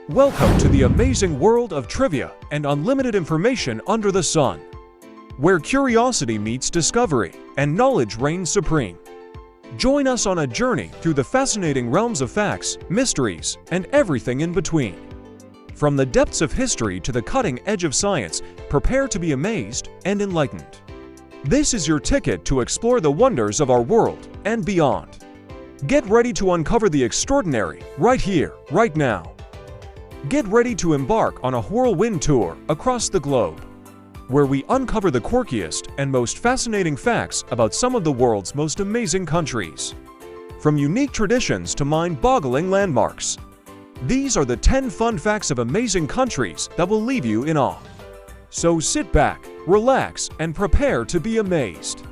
Welcome to the amazing world of trivia and unlimited information under the sun, where curiosity meets discovery and knowledge reigns supreme. Join us on a journey through the fascinating realms of facts, mysteries, and everything in between. From the depths of history to the cutting edge of science, prepare to be amazed and enlightened. This is your ticket to explore the wonders of our world and beyond. Get ready to uncover the extraordinary right here, right now. Get ready to embark on a whirlwind tour across the globe, where we uncover the quirkiest and most fascinating facts about some of the world's most amazing countries. From unique traditions to mind-boggling landmarks, these are the 10 fun facts of amazing countries that will leave you in awe. So sit back, relax, and prepare to be amazed.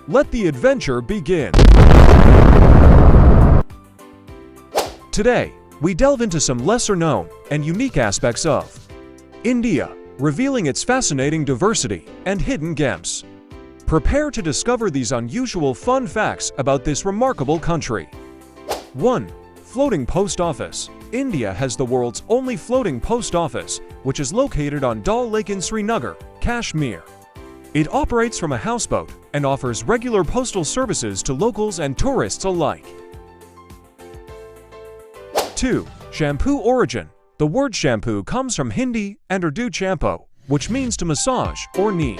Let the adventure begin. Today, we delve into some lesser-known and unique aspects of India, revealing its fascinating diversity and hidden gems. Prepare to discover these unusual fun facts about this remarkable country. 1. Floating Post Office. India has the world's only floating post office, which is located on Dal Lake in Srinagar, Kashmir. It operates from a houseboat and offers regular postal services to locals and tourists alike. 2. Shampoo origin. The word shampoo comes from Hindi and Urdu champo, which means to massage or knead.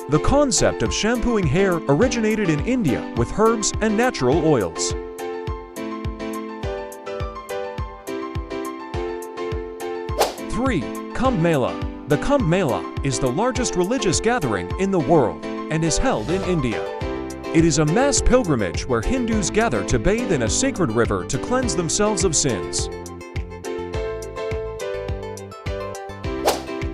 The concept of shampooing hair originated in India with herbs and natural oils. 3. Kumbh Mela. The Kumbh Mela is the largest religious gathering in the world and is held in India. It is a mass pilgrimage where Hindus gather to bathe in a sacred river to cleanse themselves of sins.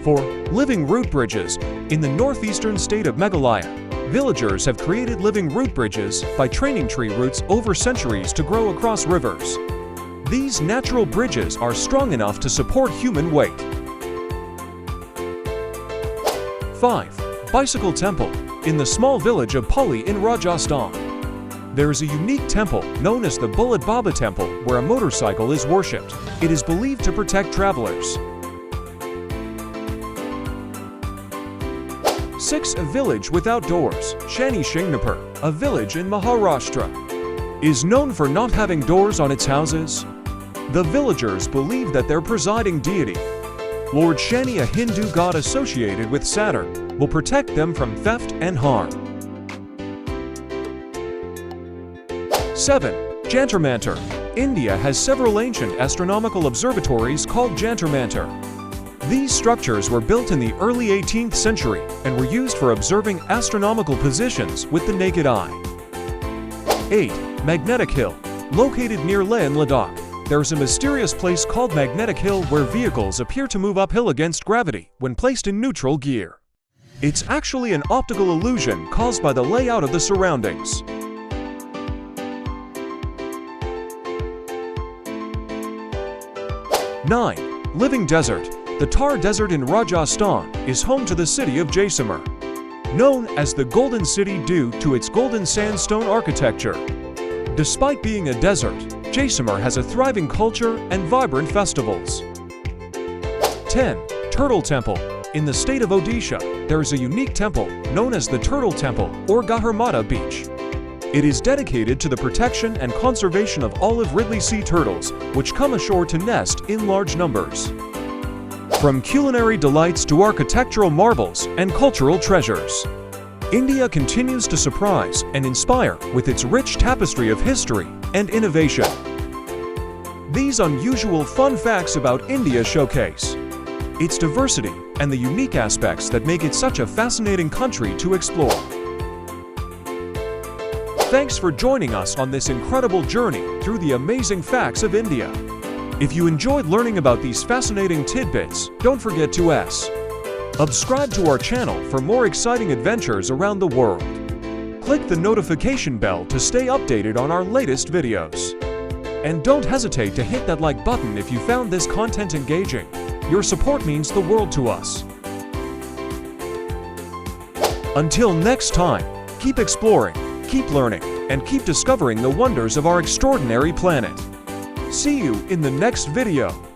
4. Living root bridges. In the northeastern state of Meghalaya, villagers have created living root bridges by training tree roots over centuries to grow across rivers. These natural bridges are strong enough to support human weight. 5. Bicycle Temple. In the small village of Pali in Rajasthan, there is a unique temple known as the Bullet Baba Temple where a motorcycle is worshipped. It is believed to protect travelers. 6. A village without doors. Shani Shingnapur, a village in Maharashtra, is known for not having doors on its houses. The villagers believe that their presiding deity, Lord Shani, a Hindu god associated with Saturn, will protect them from theft and harm. 7. Jantar Mantar. India has several ancient astronomical observatories called Jantar Mantar. These structures were built in the early 18th century and were used for observing astronomical positions with the naked eye. 8. Magnetic Hill. Located near Leh in Ladakh, there is a mysterious place called Magnetic Hill where vehicles appear to move uphill against gravity when placed in neutral gear. It's actually an optical illusion caused by the layout of the surroundings. 9. Living Desert. The Thar Desert in Rajasthan is home to the city of Jaisalmer, known as the Golden City due to its golden sandstone architecture. Despite being a desert, Jaisalmer has a thriving culture and vibrant festivals. 10. Turtle Temple. In the state of Odisha, there is a unique temple known as the Turtle Temple or Gaharmata Beach. It is dedicated to the protection and conservation of olive Ridley sea turtles, which come ashore to nest in large numbers. From culinary delights to architectural marvels and cultural treasures, India continues to surprise and inspire with its rich tapestry of history and innovation. These unusual fun facts about India showcase its diversity and the unique aspects that make it such a fascinating country to explore. Thanks for joining us on this incredible journey through the amazing facts of India. If you enjoyed learning about these fascinating tidbits, don't forget to subscribe to our channel for more exciting adventures around the world. Click the notification bell to stay updated on our latest videos. And don't hesitate to hit that like button if you found this content engaging. Your support means the world to us. Until next time, keep exploring, keep learning. and keep discovering the wonders of our extraordinary planet. See you in the next video.